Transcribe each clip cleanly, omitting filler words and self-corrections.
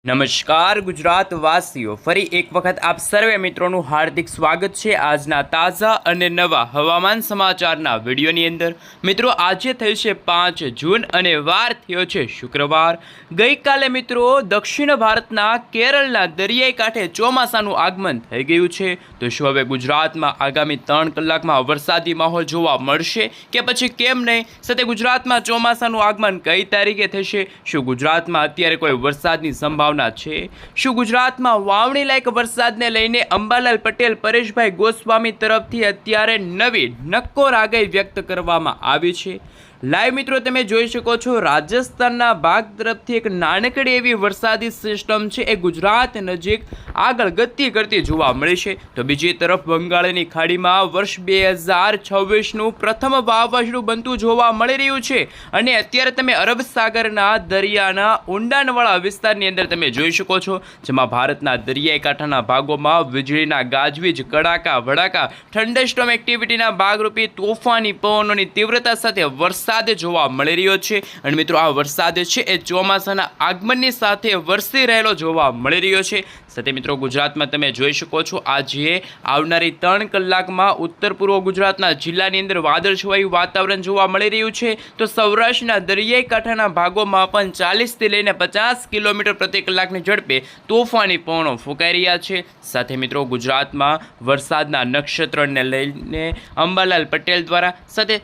નમસ્કાર ગુજરાતવાસીઓ, ફરી એક વખત આપ સર્વે મિત્રોનું હાર્દિક સ્વાગત છે આજના તાજા અને નવા હવામાન સમાચારના વિડીયોની અંદર। મિત્રો, આજે થઈ છે 5 જૂન અને વાર થયો છે શુક્રવાર। ગઈકાલે મિત્રો દક્ષિણ ભારતના કેરળના દરિયાઈ કાંઠે ચોમાસાનું આગમન થઈ ગયું છે। તો શું હવે ગુજરાતમાં આગામી 3 કલાકમાં વરસાદી માહોલ જોવા મળશે કે પછી કેમ નહીં? સાથે ગુજરાતમાં ચોમાસાનું આગમન કઈ તારીખે થશે? શું ગુજરાતમાં અત્યારે કોઈ વરસાદની સંભાવના છે? શું ગુજરાતમાં વાવણી લાયક વરસાદને લઈને અંબાલાલ પટેલ પરેશભાઈ ગોસ્વામી તરફથી અત્યારે નવી નક્કોર આગાહી વ્યક્ત કરવામાં આવી છે। લાઈવ મિત્રો તમે જોઈ શકો છો, રાજસ્થાનના ભાગ તરફથી એક નાનકડી એવી વરસાદી સિસ્ટમ છે એ ગુજરાત નજીક આગળ ગતિ કરતી જોવા મળી છે। તો બીજી તરફ બંગાળની ખાડીમાં વર્ષ 2026નું પ્રથમ વાવાઝોડું બનતું જોવા મળી રહ્યું છે અને અત્યારે તમે અરબ સાગરના દરિયાના ઊંડાણવાળા વિસ્તારની અંદર તમે જોઈ શકો છો, જેમાં ભારતના દરિયાઈ કાંઠાના ભાગોમાં વીજળીના ગાજવીજ, કડાકા ભડાકા, થંડરસ્ટોર્મ એક્ટિવિટીના ભાગરૂપે તોફાની પવનોની તીવ્રતા સાથે વરસાદ જોવા મળી રહ્યો છે। અને મિત્રો, આ વરસાદ છે એ ચોમાસાના આગમનની સાથે વરસી રહેલો જોવા મળી રહ્યો છે। સાથે મિત્રો, ગુજરાતમાં તમે જોઈ શકો છો, આજે આવનારી 3 કલાકમાં ઉત્તર પૂર્વ ગુજરાતના જિલ્લાની અંદર વાદળછવાયું વાતાવરણ જોવા મળી રહ્યું છે। તો સૌરાષ્ટ્રના દરિયાઈ કાંઠાના ભાગોમાં પણ 40થી લઈને 50 કિલોમીટર પ્રતિ કલાકની ઝડપે તોફાની પવનો ફૂંકાઈ રહ્યા છે। સાથે મિત્રો, ગુજરાતમાં વરસાદના નક્ષત્રને લઈને અંબાલાલ પટેલ દ્વારા સાથે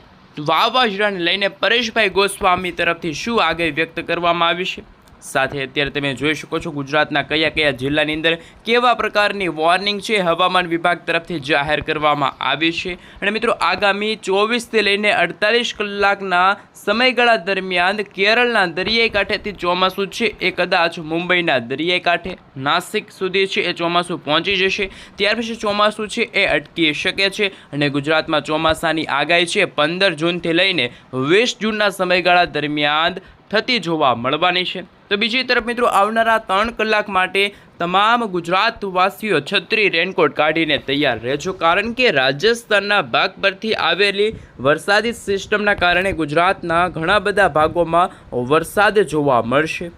વાવાઝોડાને લઈને પરેશભાઈ ગોસ્વામી તરફથી શું આગાહી વ્યક્ત કરવામાં આવી છે? સાથે અત્યારે તમે જોઈ શકો છો, ગુજરાતના કયા કયા જિલ્લાની અંદર કેવા પ્રકારની વોર્નિંગ છે હવામાન વિભાગ તરફથી જાહેર કરવામાં આવી છે। અને મિત્રો, આગામી 24થી લઈને 48 કલાકના સમયગાળા દરમિયાન કેરળના દરિયાઈ કાંઠેથી ચોમાસું છે એ કદાચ મુંબઈના દરિયાઈ કાંઠે નાસિક સુધી છે એ ચોમાસું પહોંચી જશે। ત્યાર પછી ચોમાસું છે એ અટકી શકે છે અને ગુજરાતમાં ચોમાસાની આગાહી છે 15 જૂનથી લઈને 20 જૂનના સમયગાળા દરમિયાન થતી જોવા મળવાની છે। તો બીજી તરફ મિત્રો, આવનારા 3 કલાક માટે તમામ ગુજરાતવાસીઓ છત્રી, રેનકોટ કાઢીને તૈયાર રહેજો, કારણ કે રાજસ્થાનના ભાગ પરથી આવેલી વરસાદી સિસ્ટમના કારણે ગુજરાતના ઘણા બધા ભાગોમાં વરસાદ જોવા મળશે।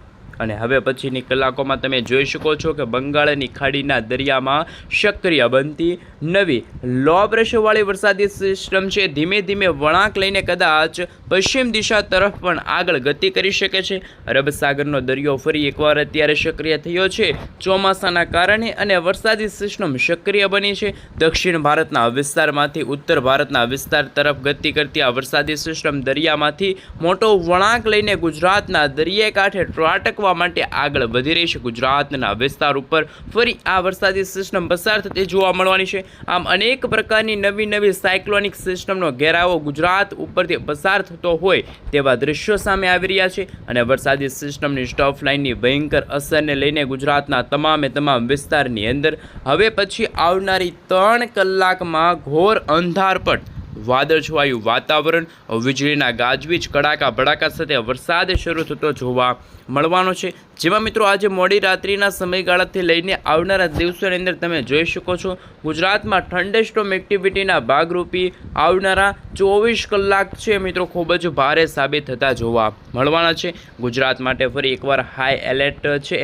અને હવે પછીની કલાકોમાં તમે જોઈ શકો છો કે બંગાળની ખાડીના દરિયામાં સક્રિય બનતી નવી લો પ્રેશરવાળી વરસાદી સિસ્ટમ છે ધીમે ધીમે વળાંક લઈને કદાચ પશ્ચિમ દિશા તરફ પણ આગળ ગતિ કરી શકે છે। અરબ સાગરનો દરિયો ફરી એકવાર અત્યારે સક્રિય થયો છે ચોમાસાના કારણે અને વરસાદી સિસ્ટમ સક્રિય બની છે। દક્ષિણ ભારતના વિસ્તારમાંથી ઉત્તર ભારતના વિસ્તાર તરફ ગતિ કરતી આ વરસાદી સિસ્ટમ દરિયામાંથી મોટો વળાંક લઈને ગુજરાતના દરિયાઈ કાંઠે ત્રાટકવા માટે આગળ વધી રહી છે। ગુજરાતના વિસ્તાર ઉપર ફરી આ વરસાદી સિસ્ટમ પસાર થતી જોવા મળવાની છે। આમ અનેક પ્રકારની નવી સાયક્લોનિક સિસ્ટમનો ઘેરાવો ગુજરાત ઉપરથી પસાર થતો હોય તેવા દ્રશ્યો સામે આવી રહ્યા છે અને વરસાદી સિસ્ટમની સ્ટફ લાઇનની ભયંકર અસરને લઈને ગુજરાતના તમામ વિસ્તારની અંદર હવે પછી આવનારી 3 કલાકમાં ઘોર અંધારપટ, વાદળછવાયું વાતાવરણ, વીજળીના ગાજવીજ, કડાકા ભડાકા સાથે વરસાદ શરૂ થતો જોવા મળવાનો છે। જેમાં મિત્રો, આજે મોડી રાત્રિના સમયગાળાથી લઈને આવનારા દિવસોની અંદર તમે જોઈ શકો છો, ગુજરાતમાં થંડરસ્ટોર્મ એક્ટિવિટીના ભાગરૂપી આવનારા 24 કલાક છે મિત્રો ખૂબ જ ભારે સાબિત થતા જોવા મળવાના છે। ગુજરાત માટે ફરી એકવાર હાઈ એલર્ટ છે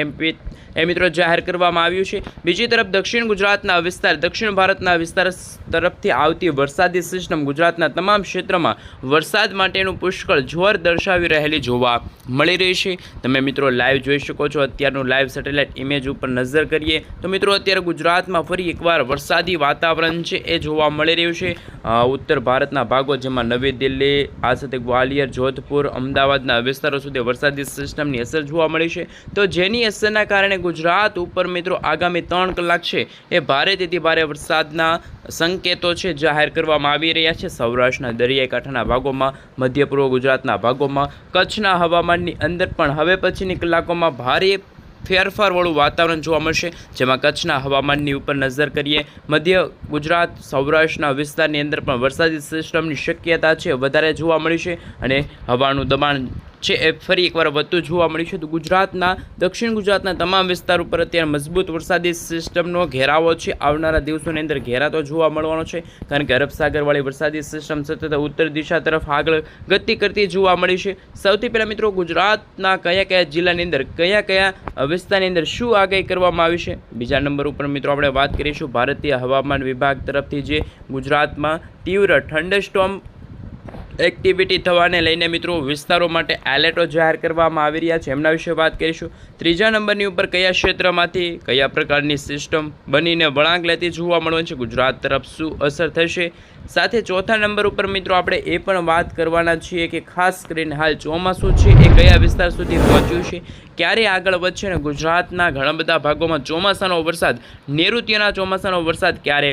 એ મિત્રો જાહેર કરવામાં આવ્યું છે। બીજી તરફ દક્ષિણ ગુજરાતના વિસ્તાર, દક્ષિણ ભારતના વિસ્તાર તરફથી આવતી વરસાદી સિસ્ટમ ગુજરાતના તમામ ક્ષેત્રમાં વરસાદ માટેનું પુષ્કળ જોર દર્શાવી રહેલી જોવા મળી રહી છે। તમે મિત્રો લાઈવ જોઈ શકો છો, અત્યારનું લાઈવ સેટેલાઇટ ઇમેજ ઉપર નજર કરીએ તો મિત્રો અત્યારે ગુજરાતમાં ફરી એકવાર વરસાદી વાતાવરણ છે એ જોવા મળી રહ્યું છે। ઉત્તર ભારતના ભાગો, જેમાં નવી દિલ્હી, આ સાથે ગ્વાલિયર, જોધપુર, અમદાવાદના વિસ્તારો સુધી વરસાદી સિસ્ટમની અસર જોવા મળી છે। તો જેની અસરના કારણે ગુજરાત ઉપર મિત્રો આગામી 3 કલાક છે એ ભારેથી ભારે વરસાદના સંકેતો છે જાહેર કરવામાં આવી રહ્યા છે। સૌરાષ્ટ્રના દરિયાઈ કાંઠાના ભાગોમાં, મધ્ય પૂર્વ ગુજરાતના ભાગોમાં, કચ્છના હવામાનની અંદર પણ હવે પછીની કલાકોમાં ભારે ફેરફારવાળું વાતાવરણ જોવા મળશે। જેમાં કચ્છના હવામાનની ઉપર નજર કરીએ, મધ્ય ગુજરાત, સૌરાષ્ટ્રના વિસ્તારની અંદર પણ વરસાદી સિસ્ટમની શક્યતા છે વધારે જોવા મળી છે અને હવાનું દબાણ છે એ ફરી એકવાર વધતું જોવા મળ્યું છે. તો ગુજરાતના દક્ષિણ ગુજરાતના તમામ વિસ્તાર ઉપર અત્યારે મજબૂત વરસાદી સિસ્ટમનો ઘેરાવો છે. આવનારા દિવસોની અંદર ઘેરાતો જોવા મળવાનો છે, કારણ કે અરબ સાગરવાળી વરસાદી સિસ્ટમ સતત ઉત્તર દિશા તરફ આગળ ગતિ કરતી જોવા મળી છે. સૌથી પહેલાં મિત્રો ગુજરાતના કયા જિલ્લાની અંદર કયા વિસ્તારની અંદર શું આગાહી કરવામાં આવી છે. બીજા નંબર ઉપર મિત્રો આપણે વાત કરીશું ભારતીય હવામાન વિભાગ તરફથી જે ગુજરાતમાં તીવ્ર થંડરસ્ટોર્મ એક્ટિવિટી થવાને લઈને મિત્રો વિસ્તારો માટે એલર્ટો જાહેર કરવામાં આવી રહ્યા છે, એમના વિશે વાત કરીશું. ત્રીજા નંબરની ઉપર કયા ક્ષેત્રમાંથી કયા પ્રકારની સિસ્ટમ બનીને વળાંક લેતી જોવા મળવાની છે, ગુજરાત તરફ શું અસર થશે. સાથે ચોથા નંબર ઉપર મિત્રો આપણે એ પણ વાત કરવાના છીએ કે ખાસ કરીને હાલ ચોમાસું છે એ કયા વિસ્તાર સુધી પહોંચ્યું છે, ક્યારે આગળ વધશે ને ગુજરાતના ઘણા બધા ભાગોમાં ચોમાસાનો વરસાદ, નૈઋત્યના ચોમાસાનો વરસાદ ક્યારે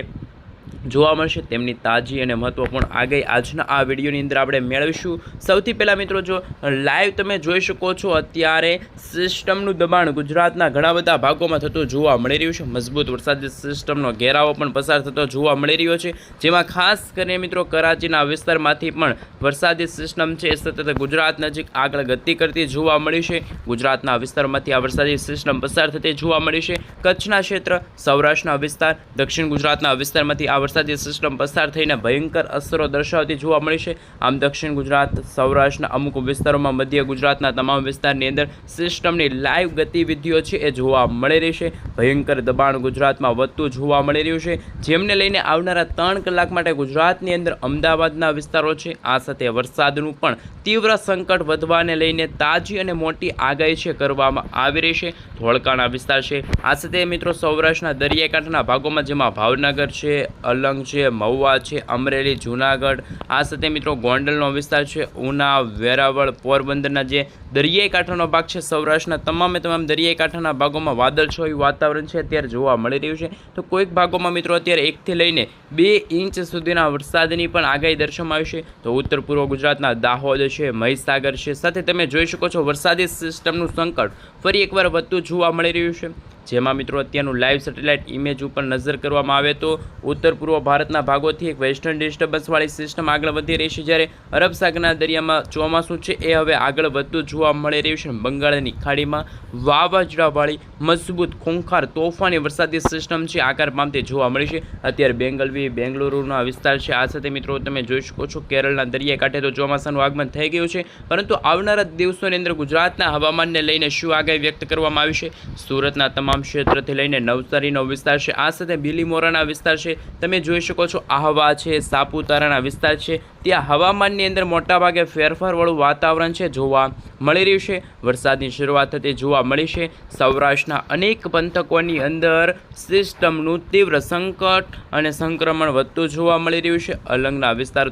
જોવા મળશે, તેમની તાજી અને મહત્વપૂર્ણ આગાહી આજના આ વિડીયોની અંદર આપણે મેળવીશું. સૌથી પહેલાં મિત્રો જો લાઈવ તમે જોઈ શકો છો, અત્યારે સિસ્ટમનું દબાણ ગુજરાતના ઘણા બધા ભાગોમાં થતું જોવા મળી રહ્યું છે. મજબૂત વરસાદી સિસ્ટમનો ઘેરાવો પણ પસાર થતો જોવા મળી રહ્યો છે, જેમાં ખાસ કરીને મિત્રો કરાચીના વિસ્તારમાંથી પણ વરસાદી સિસ્ટમ છે એ સતત ગુજરાત નજીક આગળ ગતિ કરતી જોવા મળી છે. ગુજરાતના વિસ્તારમાંથી આ વરસાદી સિસ્ટમ પસાર થતી જોવા મળી છે. કચ્છના ક્ષેત્ર, સૌરાષ્ટ્રના વિસ્તાર, દક્ષિણ ગુજરાતના વિસ્તારમાંથી આ વરસાદી સિસ્ટમ પસાર થઈને ભયંકર અસરો દર્શાવતી જોવા મળી છે. આમ દક્ષિણ ગુજરાત, સૌરાષ્ટ્રના અમુક વિસ્તારોમાં, મધ્ય ગુજરાતના તમામ વિસ્તારની અંદર સિસ્ટમની લાઈવ ગતિવિધિઓ છે એ જોવા મળી રહી છે. ભયંકર દબાણ ગુજરાતમાં વધતું જોવા મળી રહ્યું છે, જેમને લઈને આવનારા 3 કલાક માટે ગુજરાતની અંદર અમદાવાદના વિસ્તારો છે આ સાથે વરસાદનું પણ તીવ્ર સંકટ વધવાને લઈને તાજી અને મોટી આગાહી છે કરવામાં આવી રહી છે. ધોળકાના વિસ્તાર છે આ સાથે મિત્રો સૌરાષ્ટ્રના દરિયાકાંઠાના ભાગોમાં, જેમાં ભાવનગર છે, અલંગ છે, મહુવા છે, અમરેલી, જૂનાગઢ, આ સાથે મિત્રો ગોંડલનો વિસ્તાર છે, ઉના, વેરાવળ, પોરબંદરના જે દરિયાઈ કાંઠાનો ભાગ છે, સૌરાષ્ટ્રના તમામ દરિયાઈ કાંઠાના ભાગોમાં વાદળછાયું વાતાવરણ છે અત્યારે જોવા મળી રહ્યું છે. તો કોઈક ભાગોમાં મિત્રો અત્યારે 1 થી લઈને 2 ઇંચ સુધીના વરસાદની પણ આગાહી દર્શાવવામાં આવી છે. તો ઉત્તર પૂર્વ ગુજરાતના દાહોદ છે, મહીસાગર છે, સાથે તમે જોઈ શકો છો વરસાદી સિસ્ટમનું સંકટ ફરી એકવાર વધતું જોવા મળી રહ્યું છે, જેમાં મિત્રો અત્યારનું લાઈવ સેટેલાઇટ ઇમેજ ઉપર નજર કરવામાં આવે તો ઉત્તર પૂર્વ ભારતના ભાગોથી એક વેસ્ટર્ન ડિસ્ટર્બન્સવાળી સિસ્ટમ આગળ વધી રહી છે, જ્યારે અરબ સાગરના દરિયામાં ચોમાસું છે એ હવે આગળ વધતું જોવા મળી રહ્યું છે. બંગાળની ખાડીમાં વાવાઝોડાવાળી મજબૂત ખૂંખાર તોફાની વરસાદી સિસ્ટમ છે આકાર પામતી જોવા મળી છે. અત્યારે બેંગલુરુના વિસ્તાર છે આ સાથે મિત્રો તમે જોઈ શકો છો કેરળના દરિયા કાંઠે તો ચોમાસાનું આગમન થઈ ગયું છે, પરંતુ આવનારા દિવસોની અંદર ગુજરાતના હવામાનને લઈને શું આગાહી વ્યક્ત કરવામાં આવી છે. સુરતના તમામ ક્ષેત્રથી લઈને નવસારીનો વિસ્તાર છે આ સાથે બિલીમોરાના વિસ્તાર છે, તમે જોઈ શકો છો આહવા છે, સાપુતારાના વિસ્તાર છે, ત્યાં હવામાનની અંદર મોટાભાગે ફેરફારવાળું વાતાવરણ છે જોવા મળી રહ્યું છે. વરસાદની શરૂઆત થતી જોવા મળી છે. સૌરાષ્ટ્રના અનેક પંથકોની અંદર સિસ્ટમનું તીવ્ર સંકટ અને સંક્રમણ વધતું જોવા મળી રહ્યું છે. અલંગના વિસ્તાર,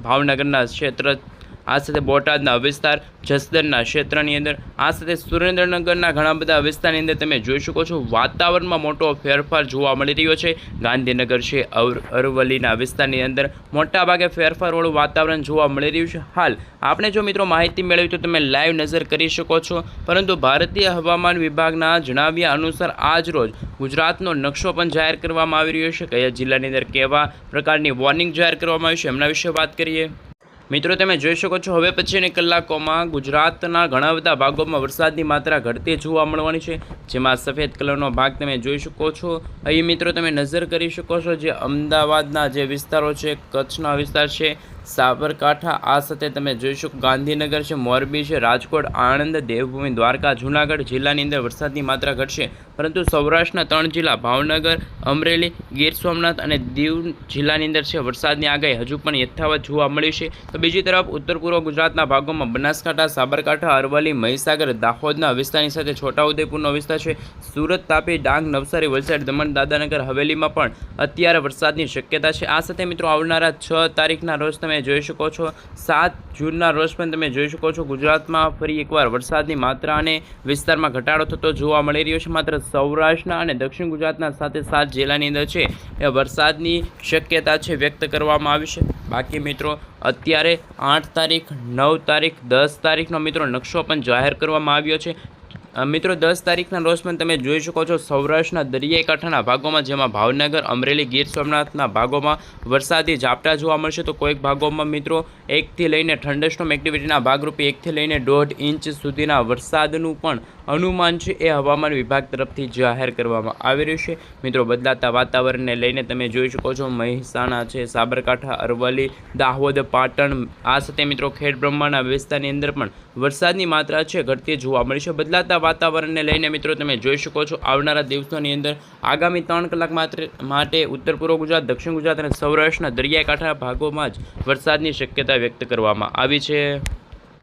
ભાવનગરના ક્ષેત્ર, આ સાથે બોટાદના વિસ્તાર, જસદણના ક્ષેત્રની અંદર, આ સાથે સુરેન્દ્રનગરના ઘણા બધા વિસ્તારની અંદર તમે જોઈ શકો છો વાતાવરણમાં મોટો ફેરફાર જોવા મળી રહ્યો છે. ગાંધીનગર છે, અરવલ્લીના વિસ્તારની અંદર મોટાભાગે ફેરફારવાળું વાતાવરણ જોવા મળી રહ્યું છે. હાલ આપણે જો મિત્રો માહિતી મેળવી તો તમે લાઈવ નજર કરી શકો છો, પરંતુ ભારતીય હવામાન વિભાગના જણાવ્યા અનુસાર આજ રોજ ગુજરાતનો નકશો પણ જાહેર કરવામાં આવી રહ્યો છે. કયા જિલ્લાની અંદર કેવા પ્રકારની વોર્નિંગ જાહેર કરવામાં આવી છે એમના વિશે વાત કરીએ. મિત્રો તમે જોઈ શકો છો હવે પછીની કલાકોમાં ગુજરાતના ઘણા બધા ભાગોમાં વરસાદની માત્રા ઘટતી જોવા મળવાની છે, જેમાં સફેદ કલરનો ભાગ તમે જોઈ શકો છો. અહીં મિત્રો તમે નજર કરી શકો છો જે અમદાવાદના જે વિસ્તારો છે, કચ્છના વિસ્તાર છે, સાબરકાંઠા, આ સાથે તમે જોઈ શકો ગાંધીનગર છે, મોરબી છે, રાજકોટ, આણંદ, દેવભૂમિ, દ્વારકા, જૂનાગઢ જિલ્લાની અંદર વરસાદની માત્રા ઘટશે, પરંતુ સૌરાષ્ટ્રના 3 જિલ્લા ભાવનગર, અમરેલી, ગીર સોમનાથ અને દીવ જિલ્લાની અંદર છે વરસાદની આગાહી હજુ પણ યથાવત જોવા મળી છે. તો બીજી તરફ ઉત્તર પૂર્વ ગુજરાતના ભાગોમાં બનાસકાંઠા, સાબરકાંઠા, અરવલ્લી, મહીસાગર, દાહોદના વિસ્તારની સાથે છોટાઉદેપુરનો વિસ્તાર છે, સુરત, તાપી, ડાંગ, નવસારી, વલસાડ, દમણ, દાદરાનગર હવેલીમાં પણ અત્યારે વરસાદની શક્યતા છે. આ સાથે મિત્રો આવનારા 6 તારીખના રોજ તમે જોઈ શકો છો, 7 જૂનના રોજ પણ તમે જોઈ શકો છો ગુજરાતમાં ફરી એકવાર વરસાદની માત્રા અને વિસ્તારમાં ઘટાડો થતો જોવા મળી રહ્યો છે. માત્ર સૌરાષ્ટ્રના અને દક્ષિણ ગુજરાતના સાથે 7 જિલ્લાની અંદર છે એ વરસાદની શક્યતા છે વ્યક્ત કરવામાં આવી છે. બાકી મિત્રો અત્યારે 8 તારીખ, 9 તારીખ, 10 તારીખનો મિત્રો નકશો પણ જાહેર કરવામાં આવ્યો છે. મિત્રો 10 તારીખના રોજ પણ તમે જોઈ શકો છો સૌરાષ્ટ્રના દરિયાઈ કાંઠાના ભાગોમાં, જેમાં ભાવનગર, અમરેલી, ગીર સોમનાથના ભાગોમાં વરસાદી ઝાપટા જોવા મળશે. તો કોઈક ભાગોમાં મિત્રો 1 થી લઈને થંડરસ્ટોર્મ એક્ટિવિટીના ભાગરૂપે 1 થી લઈને 1.5 ઇંચ સુધીના વરસાદનું પણ અનુમાન છે એ હવામાન વિભાગ તરફથી જાહેર કરવામાં આવી રહ્યું છે. મિત્રો બદલાતા વાતાવરણને લઈને તમે જોઈ શકો છો મહેસાણા છે, સાબરકાંઠા, અરવલ્લી, દાહોદ, પાટણ, આ સાથે મિત્રો ખેડ બ્રહ્માના વિસ્તારની અંદર પણ વરસાદની માત્રા છે ઘટતી જોવા મળી છે. બદલાતા વાતાવરણને લઈને મિત્રો તમે જોઈ શકો છો આવનારા દિવસોની અંદર આગામી 3 કલાક માટે ઉત્તર પૂર્વ ગુજરાત, દક્ષિણ ગુજરાત અને સૌરાષ્ટ્રના દરિયાઈ કાંઠાના ભાગોમાં જ વરસાદની શક્યતા વ્યક્ત કરવામાં આવી છે.